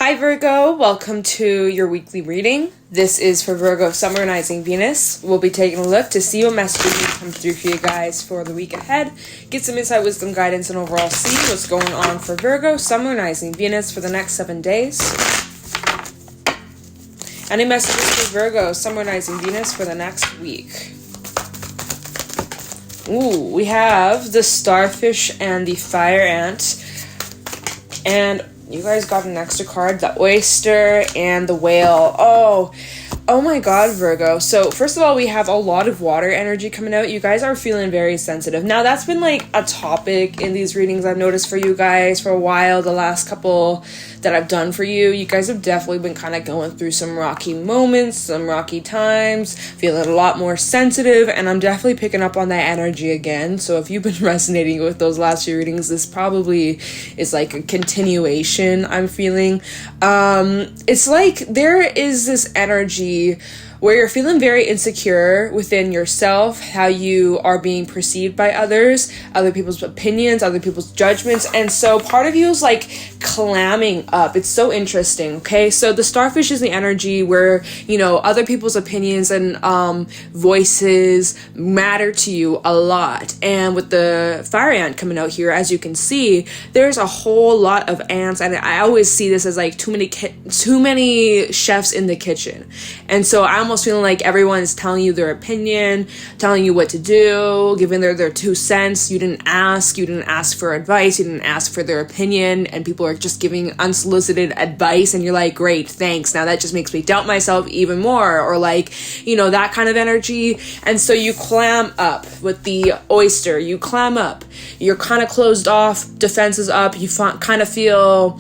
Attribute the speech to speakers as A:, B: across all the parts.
A: Hi Virgo, welcome to your weekly reading. This is for Virgo, Summarizing Venus. We'll be taking a look to see what messages will come through for you guys for the week ahead. Get some insight, wisdom, guidance, and overall see what's going on for Virgo, Summarizing Venus for the next 7 days. Any messages for Virgo, Summarizing Venus for the next week? Ooh, we have the starfish and the fire ant. And you guys got an extra card, the oyster and the whale. Oh my god, Virgo. So first of all, we have a lot of water energy coming out. You guys are feeling very sensitive. Now that's been like a topic in these readings I've noticed for you guys for a while. The last couple that I've done for you, you guys have definitely been kind of going through some rocky moments, some rocky times, feeling a lot more sensitive, and I'm definitely picking up on that energy again. So if you've been resonating with those last few readings, this probably is like a continuation I'm feeling. It's like there is this energy where you're feeling very insecure within yourself, how you are being perceived by others, other people's opinions, other people's judgments, and so part of you is like clamming up. It's so interesting, okay? So the starfish is the energy where, you know, other people's opinions and voices matter to you a lot, and with the fire ant coming out here, as you can see, there's a whole lot of ants, and I always see this as like too many chefs in the kitchen, and so I almost feeling like everyone's telling you their opinion, telling you what to do, giving their 2 cents. You didn't ask for advice, you didn't ask for their opinion, and people are just giving unsolicited advice, and you're like, great, thanks. Now that just makes me doubt myself even more, or like, you know, that kind of energy. And so you clam up with the oyster, you clam up, you're kind of closed off, defenses up, you kind of feel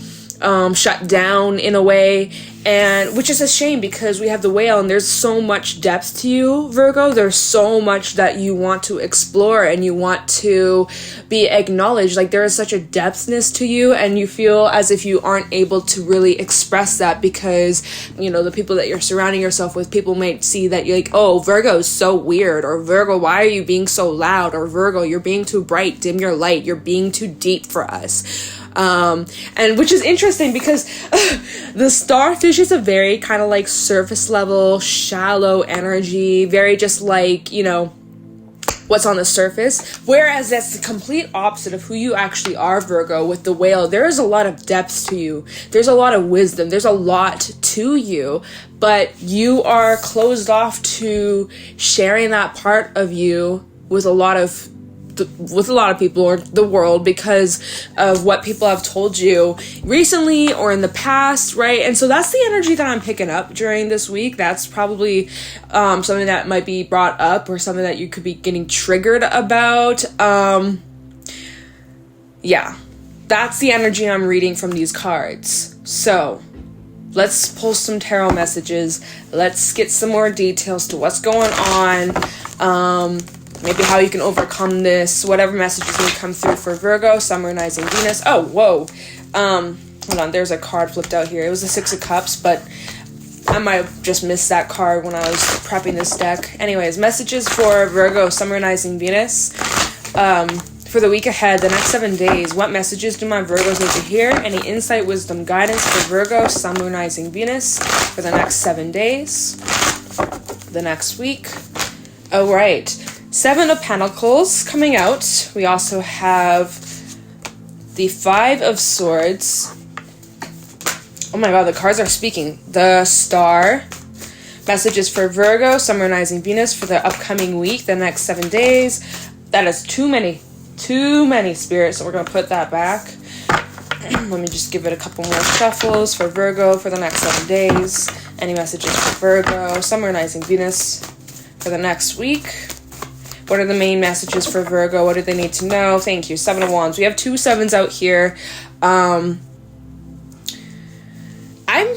A: shut down in a way, and which is a shame because we have the whale and there's so much depth to you, Virgo. There's so much that you want to explore and you want to be acknowledged. Like there is such a depthness to you, and you feel as if you aren't able to really express that because, you know, the people that you're surrounding yourself with, people might see that you're like, oh, Virgo is so weird, or Virgo, why are you being so loud, or Virgo, you're being too bright, dim your light, you're being too deep for us. And which is interesting because the starfish is a very kind of like surface level, shallow energy, very just like, you know, what's on the surface, whereas that's the complete opposite of who you actually are, Virgo. With the whale, there is a lot of depth to you, there's a lot of wisdom, there's a lot to you, but you are closed off to sharing that part of you with a lot of people or the world because of what people have told you recently or in the past, right? And so that's the energy that I'm picking up during this week. That's probably something that might be brought up or something that you could be getting triggered about. Yeah, that's the energy I'm reading from these cards. So let's pull some tarot messages. Let's get some more details to what's going on. Maybe how you can overcome this, whatever messages may come through for Virgo, Summarizing Venus. Oh, whoa. Hold on, there's a card flipped out here. It was the 6 of Cups, but I might have just missed that card when I was prepping this deck. Anyways, messages for Virgo, Summarizing Venus. For the week ahead, the next 7 days, what messages do my Virgos need to hear? Any insight, wisdom, guidance for Virgo, Summarizing Venus for the next 7 days, the next week. All right. 7 of Pentacles coming out. We also have the 5 of Swords. Oh my god, the cards are speaking. The Star. Messages for Virgo, Summarizing Venus for the upcoming week, the next 7 days. That is too many spirits, so we're going to put that back. Let me just give it a couple more shuffles for Virgo for the next 7 days. Any messages for Virgo, Summarizing Venus for the next week? What are the main messages for Virgo? What do they need to know? Thank you. 7 of Wands. We have 2 sevens out here. I'm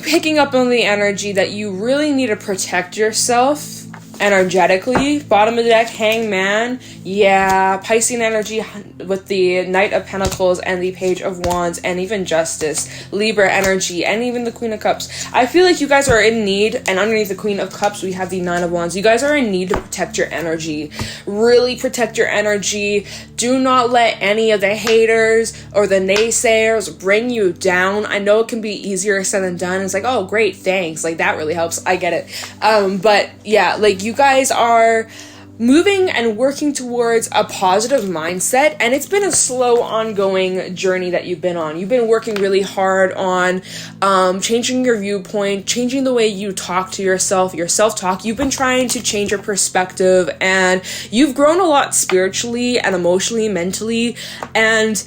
A: picking up on the energy that you really need to protect yourself energetically. Bottom of the deck, Hangman. Yeah, Piscean energy with the Knight of Pentacles and the Page of Wands, and even Justice. Libra energy, and even the Queen of Cups. I feel like you guys are in need, and underneath the Queen of Cups, we have the Nine of Wands. You guys are in need to protect your energy. Really protect your energy. Do not let any of the haters or the naysayers bring you down. I know it can be easier said than done. It's like, oh, great, thanks. Like, that really helps. I get it. But yeah, like, you guys are moving and working towards a positive mindset, and it's been a slow ongoing journey that you've been on. You've been working really hard on changing your viewpoint, changing the way you talk to yourself, your self-talk. You've been trying to change your perspective, and you've grown a lot spiritually and emotionally, mentally, and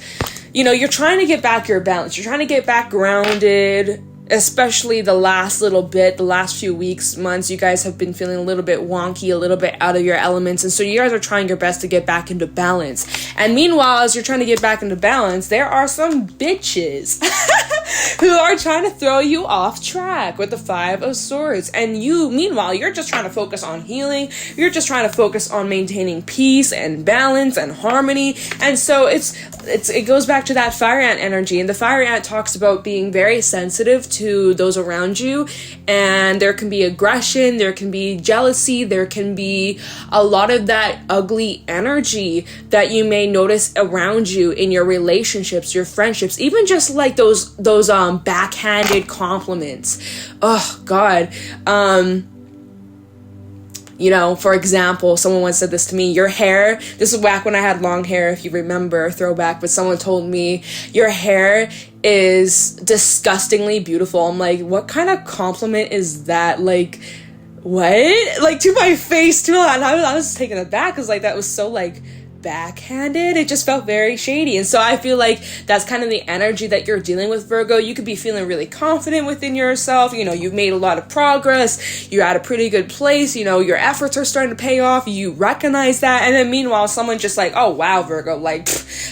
A: you know, you're trying to get back your balance. You're trying to get back grounded. Especially the last little bit, the last few weeks, months, you guys have been feeling a little bit wonky, a little bit out of your elements. And so you guys are trying your best to get back into balance. And meanwhile, as you're trying to get back into balance, there are some bitches who are trying to throw you off track with the Five of Swords. And you, meanwhile, you're just trying to focus on healing. You're just trying to focus on maintaining peace and balance and harmony. And so it goes back to that fire ant energy. And the fire ant talks about being very sensitive to those around you, and there can be aggression, there can be jealousy, there can be a lot of that ugly energy that you may notice around you in your relationships, your friendships, even just like those backhanded compliments. Oh God. You know, for example, someone once said this to me, your hair, this is back when I had long hair, if you remember, throwback, but someone told me, your hair is disgustingly beautiful. I'm like, what kind of compliment is that? Like, what? Like, to my face, too. And I was taken aback, because, like, that was so, like, backhanded. It just felt very shady. And so I feel like that's kind of the energy that you're dealing with, Virgo. You could be feeling really confident within yourself. You know, you've made a lot of progress. You're at a pretty good place. You know, your efforts are starting to pay off. You recognize that. And then meanwhile, someone just like, oh, wow, Virgo, like,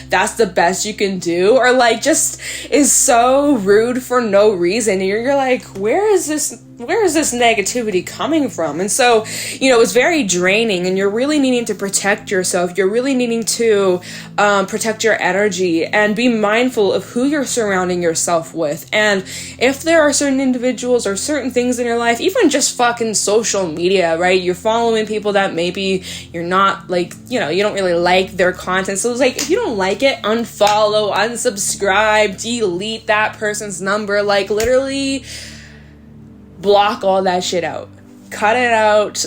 A: that's the best you can do. Or like, just is so rude for no reason. And you're like, where is this negativity coming from? And so, you know, it's very draining, and you're really needing to protect yourself. You're really needing to protect your energy and be mindful of who you're surrounding yourself with. And if there are certain individuals or certain things in your life, even just fucking social media, right? You're following people that maybe you're not like, you know, you don't really like their content. So it's like, if you don't like it, unfollow, unsubscribe, delete that person's number, like literally block all that shit out. Cut it out.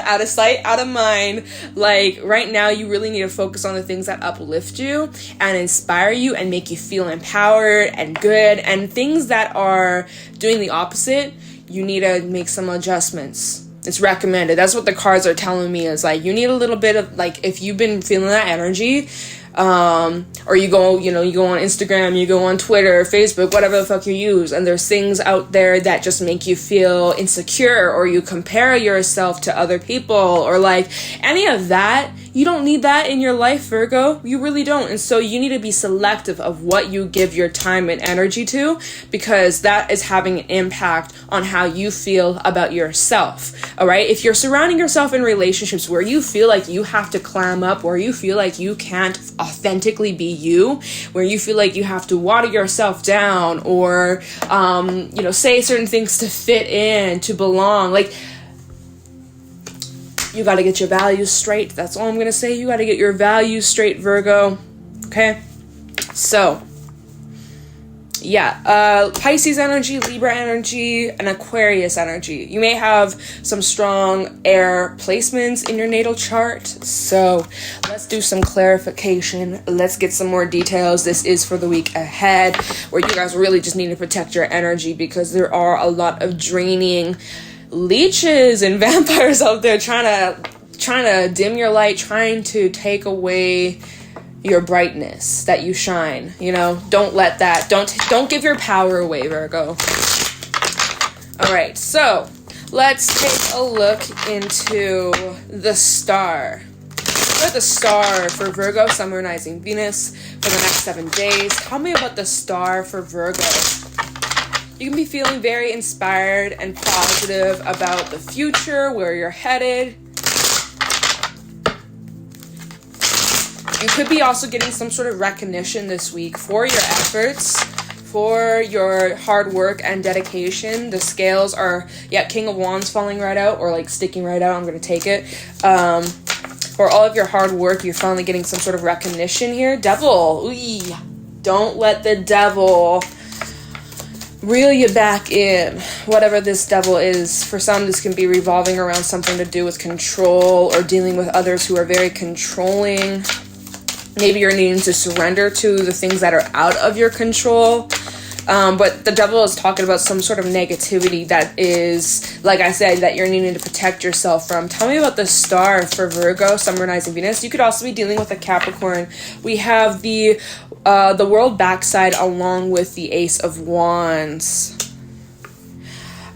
A: Out of sight, out of mind. Like, right now, you really need to focus on the things that uplift you and inspire you and make you feel empowered and good. And things that are doing the opposite, you need to make some adjustments. It's recommended. That's what the cards are telling me, is like, you need a little bit of, like, if you've been feeling that energy, or you go on Instagram, you go on Twitter, Facebook, whatever the fuck you use, and there's things out there that just make you feel insecure, or you compare yourself to other people, or like any of that. You don't need that in your life, Virgo. You really don't. And so you need to be selective of what you give your time and energy to, because that is having an impact on how you feel about yourself. All right. If you're surrounding yourself in relationships where you feel like you have to clam up, where you feel like you can't authentically be you, where you feel like you have to water yourself down, or, say certain things to fit in, to belong, like, you got to get your values straight. That's all I'm going to say. You got to get your values straight, Virgo. Okay? So, yeah. Pisces energy, Libra energy, and Aquarius energy. You may have some strong air placements in your natal chart. So, let's do some clarification. Let's get some more details. This is for the week ahead, where you guys really just need to protect your energy, because there are a lot of draining leeches and vampires out there trying to dim your light, trying to take away your brightness that you shine. You know, don't let that, don't give your power away, Virgo. All right, so let's take a look into the star. What about the star for Virgo, Sun, Moon, Rising, Venus for the next 7 days? Tell me about the star for Virgo. You can be feeling very inspired and positive about the future, where you're headed. You could be also getting some sort of recognition this week for your efforts, for your hard work and dedication. The scales are, King of Wands falling right out, or like sticking right out. I'm going to take it. For all of your hard work, you're finally getting some sort of recognition here. Devil. Ooh, don't let the devil reel you back in. Whatever this devil is. For some, this can be revolving around something to do with control or dealing with others who are very controlling. Maybe you're needing to surrender to the things that are out of your control. But the devil is talking about some sort of negativity that is, like I said, that you're needing to protect yourself from. Tell me about the star for Virgo, Sun, Moon, Rising, Venus. You could also be dealing with a Capricorn. We have the world backside along with the Ace of Wands.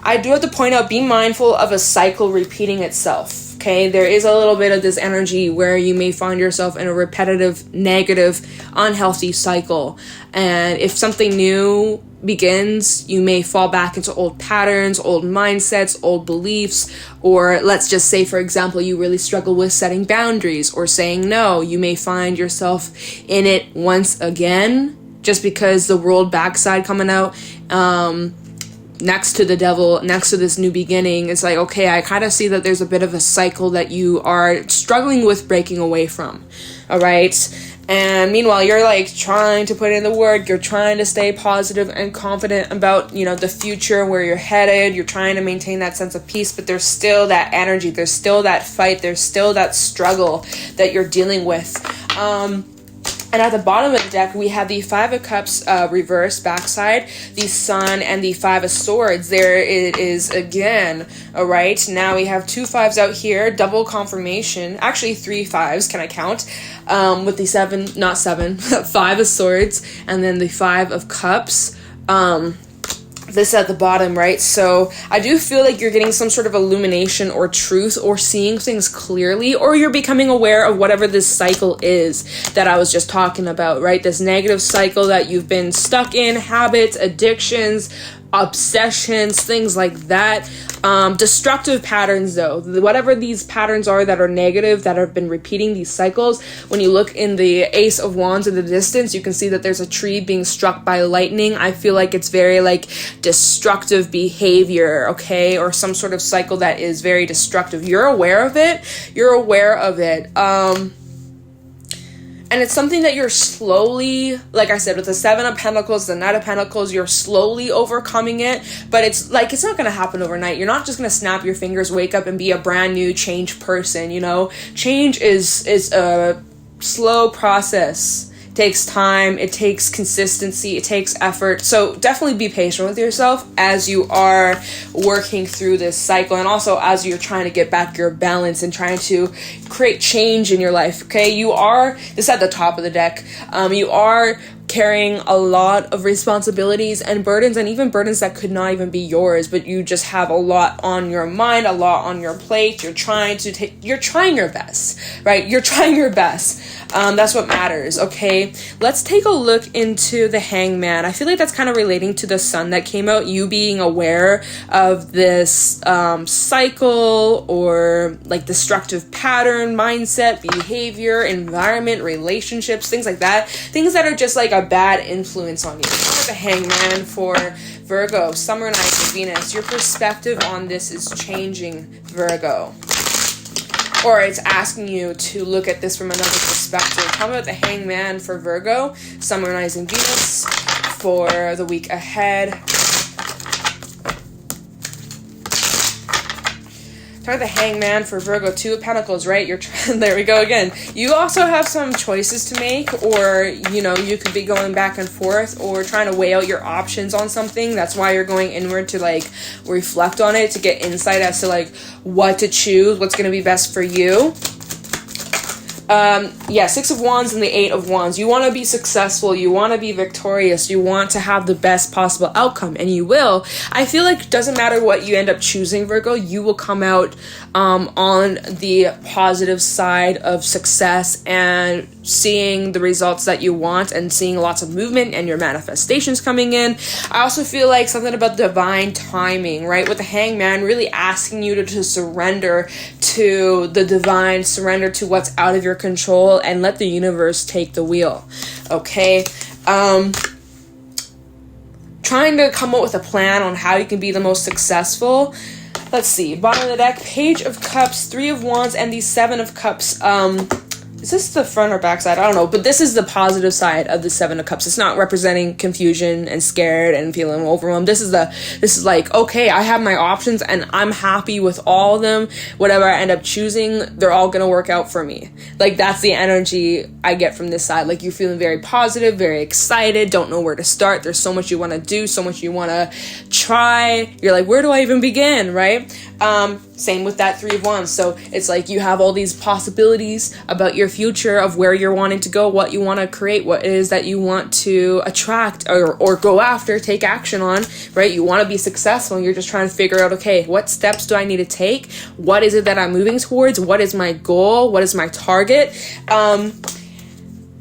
A: I do have to point out, be mindful of a cycle repeating itself. Okay, there is a little bit of this energy where you may find yourself in a repetitive, negative, unhealthy cycle. And if something new begins, you may fall back into old patterns, old mindsets, old beliefs, or let's just say, for example, you really struggle with setting boundaries or saying no. You may find yourself in it once again, just because the world backside coming out, next to the devil, next to this new beginning. It's like, okay, I kind of see that there's a bit of a cycle that you are struggling with breaking away from. All right. And meanwhile, you're like trying to put in the work. You're trying to stay positive and confident about, the future, where you're headed. You're trying to maintain that sense of peace, but there's still that energy. There's still that fight. There's still that struggle that you're dealing with. And at the bottom of the deck, we have the Five of Cups reversed backside, the Sun, and the Five of Swords. There it is again. All right. Now we have 2 5s out here, double confirmation. Actually, 3 5s. Can I count? With the 5 of Swords, and then the 5 of Cups. This at the bottom, right? So I do feel like you're getting some sort of illumination or truth, or seeing things clearly, or you're becoming aware of whatever this cycle is that I was just talking about, right? This negative cycle that you've been stuck in, habits, addictions, obsessions, things like that. Destructive patterns, though, whatever these patterns are that are negative, that have been repeating these cycles. When you look in the Ace of Wands in the distance, you can see that there's a tree being struck by lightning. I feel like it's very like destructive behavior, okay, or some sort of cycle that is very destructive. You're aware of it. And it's something that you're slowly, like I said, with the 7 of Pentacles, the Knight of Pentacles, you're slowly overcoming it. But it's like, it's not going to happen overnight. You're not just going to snap your fingers, wake up, and be a brand new changed person, Change is a slow process. It takes time. It takes consistency. It takes effort. So definitely be patient with yourself as you are working through this cycle, and also as you're trying to get back your balance and trying to create change in your life. Okay, you are, this at the top of the deck, you are carrying a lot of responsibilities and burdens, and even burdens that could not even be yours, but you just have a lot on your mind, a lot on your plate. You're trying your best, right? You're trying your best. That's what matters. Okay, let's take a look into the Hangman. I feel like that's kind of relating to the Sun that came out, you being aware of this cycle, or like destructive pattern, mindset, behavior, environment, relationships, things like that, things that are just like a bad influence on you. The Hangman for Virgo, Sun, Moon, Rising, Venus. Your perspective on this is changing, Virgo. Or it's asking you to look at this from another perspective. How about the Hangman for Virgo, Sun, Moon, Rising, Venus for the week ahead? Try the Hangman for Virgo, 2 of Pentacles, right? There we go again. You also have some choices to make, or, you could be going back and forth or trying to weigh out your options on something. That's why you're going inward to, like, reflect on it, to get insight as to, like, what to choose, what's going to be best for you. 6 of Wands and the 8 of Wands. You want to be successful. You want to be victorious. You want to have the best possible outcome, and you will. I feel like it doesn't matter what you end up choosing, Virgo, you will come out on the positive side of success and seeing the results that you want, and seeing lots of movement and your manifestations coming in. I also feel like something about divine timing, right? With the Hangman really asking you to surrender to the divine, surrender to what's out of your control and let the universe take the wheel. Okay? Trying to come up with a plan on how you can be the most successful. Let's see. Bottom of the deck, Page of Cups, 3 of Wands, and the 7 of Cups. Is this the front or back side? I don't know. But this is the positive side of the 7 of Cups. It's not representing confusion and scared and feeling overwhelmed. This is like, okay, I have my options and I'm happy with all of them. Whatever I end up choosing, they're all going to work out for me. Like, that's the energy I get from this side. Like, you're feeling very positive, very excited, don't know where to start. There's so much you want to do, so much you want to try. You're like, where do I even begin, right? Same with that 3 of Wands. So it's like you have all these possibilities about your future of where you're wanting to go, what you want to create, what it is that you want to attract or go after, take action on, right? You want to be successful and you're just trying to figure out, okay, what steps do I need to take? What is it that I'm moving towards? What is my goal? What is my target?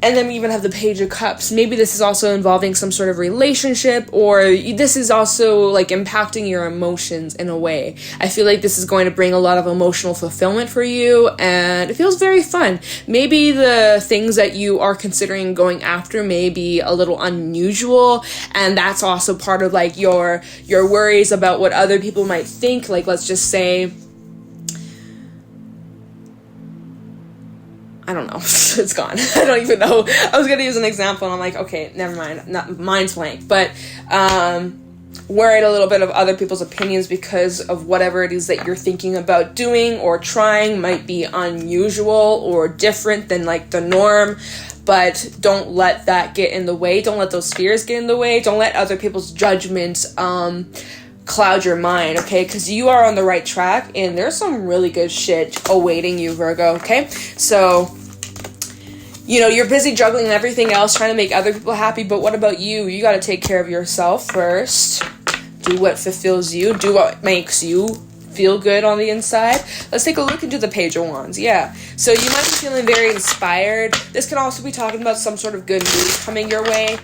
A: And then we even have the Page of Cups. Maybe this is also involving some sort of relationship, or this is also like impacting your emotions in a way. I feel like this is going to bring a lot of emotional fulfillment for you, and it feels very fun. Maybe the things that you are considering going after may be a little unusual, and that's also part of like your worries about what other people might think. Like, let's just say, I don't know. It's gone. I don't even know. I was going to use an example and I'm like, okay, never mind. Mine's blank. But worried a little bit of other people's opinions because of whatever it is that you're thinking about doing or trying might be unusual or different than like the norm. But don't let that get in the way. Don't let those fears get in the way. Don't let other people's judgments cloud your mind, okay? Because you are on the right track and there's some really good shit awaiting you, Virgo, okay? So, you know, you're busy juggling everything else, trying to make other people happy, but what about you? You got to take care of yourself first. Do what fulfills you. Do what makes you feel good on the inside. Let's take a look into the Page of Wands. Yeah, so you might be feeling very inspired. This can also be talking about some sort of good news coming your way.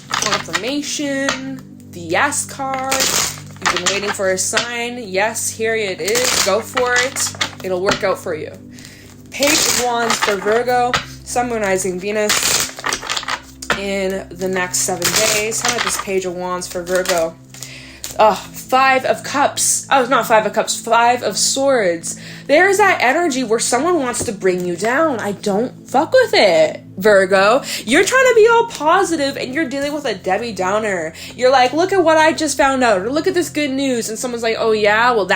A: Confirmation. The Yes card. You've been waiting for a sign. Yes, here it is. Go for it. It'll work out for you. Page of Wands for Virgo. Sun, Moon, Rising, Venus in the next 7 days. How about this Page of Wands for Virgo? 5 of Cups. Oh, not 5 of Cups. 5 of Swords. There's that energy where someone wants to bring you down. I don't fuck with it, Virgo. You're trying to be all positive and you're dealing with a Debbie Downer. You're like, look at what I just found out, or look at this good news, and someone's like, oh yeah, well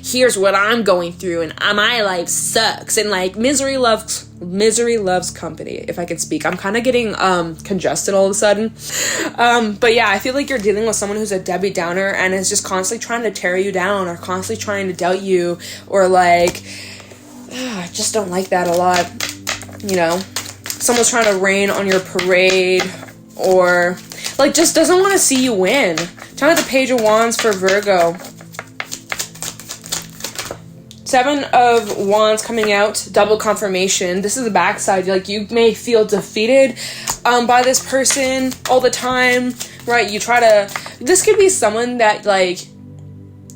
A: here's what I'm going through, and my life sucks, and like misery loves company, if I could speak. I'm kind of getting congested all of a sudden. But yeah, I feel like you're dealing with someone who's a Debbie Downer and is just constantly trying to tear you down or constantly trying to doubt you, or like, I just don't like that a lot. You know, someone's trying to rain on your parade, or like just doesn't want to see you win. Time of the Page of Wands for Virgo. 7 of Wands coming out, double confirmation. This is the backside. Like, you may feel defeated by this person all the time, right? This could be someone that like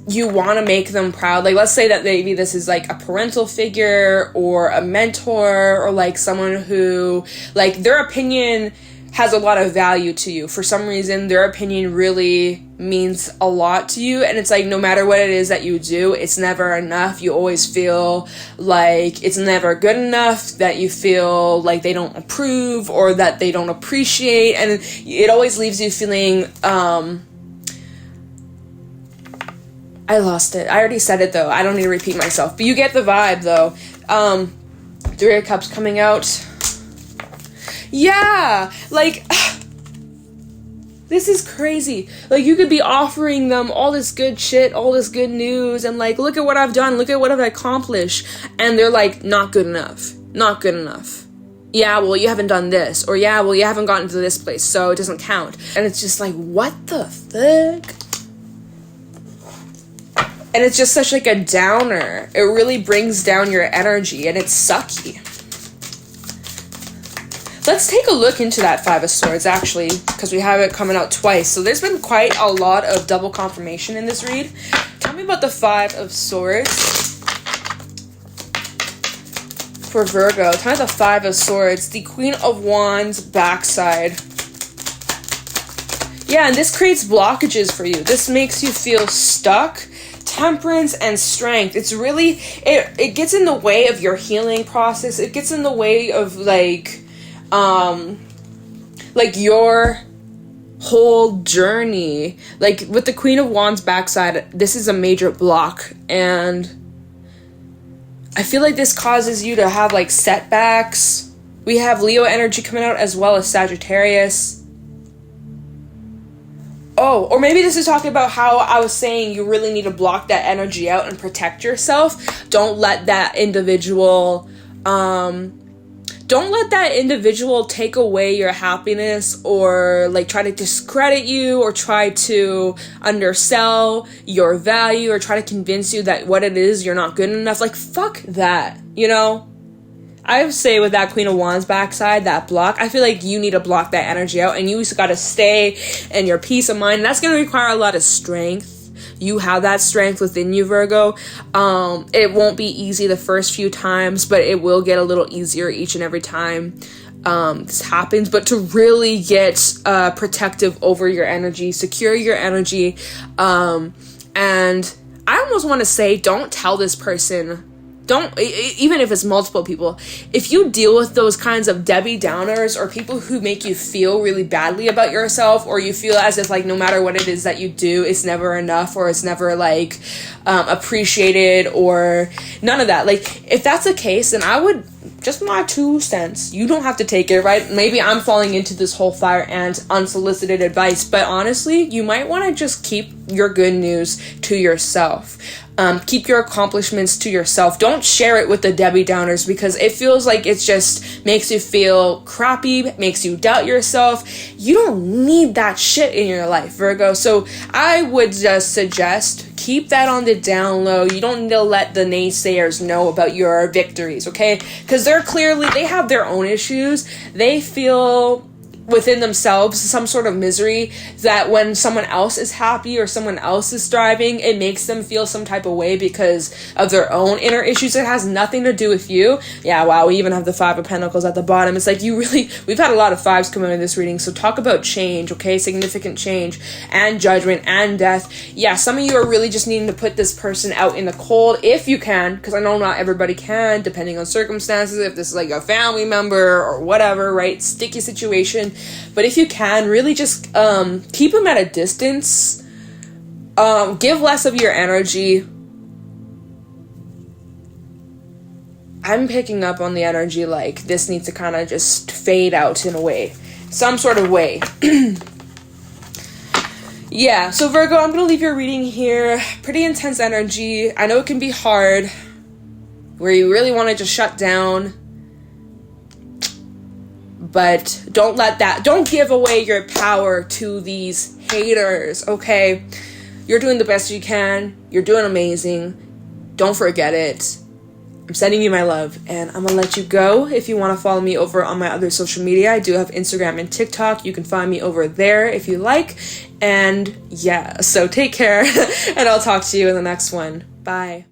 A: you want to make them proud. Like, let's say that maybe this is like a parental figure or a mentor, or like someone who, like, their opinion has a lot of value to you. For some reason, their opinion really means a lot to you, and it's like no matter what it is that you do, it's never enough. You always feel like it's never good enough, that you feel like they don't approve or that they don't appreciate, and it always leaves you feeling I lost it. I already said it though. I don't need to repeat myself. But you get the vibe though. 3 of Cups coming out. Yeah! Like, this is crazy. Like, you could be offering them all this good shit, all this good news, and like, look at what I've done, look at what I've accomplished. And they're like, not good enough. Not good enough. Yeah, well, you haven't done this. Or yeah, well, you haven't gotten to this place, so it doesn't count. And it's just like, what the fuck? And it's just such like a downer. It really brings down your energy, and it's sucky. Let's take a look into that 5 of Swords, actually, because we have it coming out twice. So there's been quite a lot of double confirmation in this read. Tell me about the 5 of Swords. for Virgo. Time of the Five of Swords. The Queen of Wands backside. Yeah, and this creates blockages for you. This makes you feel stuck. Temperance and Strength. It's really, it gets in the way of your healing process. It gets in the way of like your whole journey. Like with the Queen of Wands backside, this is a major block, and I feel like this causes you to have like setbacks. We have Leo energy coming out as well as Sagittarius. Oh, or maybe this is talking about how I was saying you really need to block that energy out and protect yourself. Don't let that individual take away your happiness, or like try to discredit you, or try to undersell your value, or try to convince you that what it is, you're not good enough. Like, fuck that, you know? I would say with that Queen of Wands backside, that block, I feel like you need to block that energy out, and you just gotta stay in your peace of mind. That's gonna require a lot of strength. You have that strength within you, Virgo. It won't be easy the first few times, but it will get a little easier each and every time this happens. But to really get protective over your energy, secure your energy, and I almost want to say, don't tell this person. Don't, even if it's multiple people, if you deal with those kinds of Debbie Downers, or people who make you feel really badly about yourself, or you feel as if like no matter what it is that you do, it's never enough, or it's never like appreciated, or none of that. Like, if that's the case, then I would, just my 2 cents, you don't have to take it, right? Maybe I'm falling into this whole fire ant unsolicited advice, but honestly, you might want to just keep your good news to yourself. Keep your accomplishments to yourself. Don't share it with the Debbie Downers, because it feels like it just makes you feel crappy, makes you doubt yourself. You don't need that shit in your life, Virgo. So I would just suggest keep that on the down low. You don't need to let the naysayers know about your victories, okay? Because they have their own issues. They feel within themselves some sort of misery that when someone else is happy or someone else is thriving, it makes them feel some type of way because of their own inner issues. It has nothing to do with you. Yeah, wow, we even have the Five of Pentacles at the bottom. It's like we've had a lot of fives come in this reading, so talk about change, okay? Significant change and judgment and death. Yeah, some of you are really just needing to put this person out in the cold if you can, because I know not everybody can, depending on circumstances, if this is like a family member or whatever, right? Sticky situation. But if you can, really just keep them at a distance. Give less of your energy. I'm picking up on the energy like this needs to kind of just fade out in a way. Some sort of way. Yeah, so Virgo, I'm going to leave your reading here. Pretty intense energy. I know it can be hard, where you really want to just shut down. But don't give away your power to these haters, okay? You're doing the best you can. You're doing amazing. Don't forget it. I'm sending you my love, and I'm gonna let you go. If you want to follow me over on my other social media, I do have Instagram and TikTok. You can find me over there if you like. And yeah, so take care, and I'll talk to you in the next one. Bye.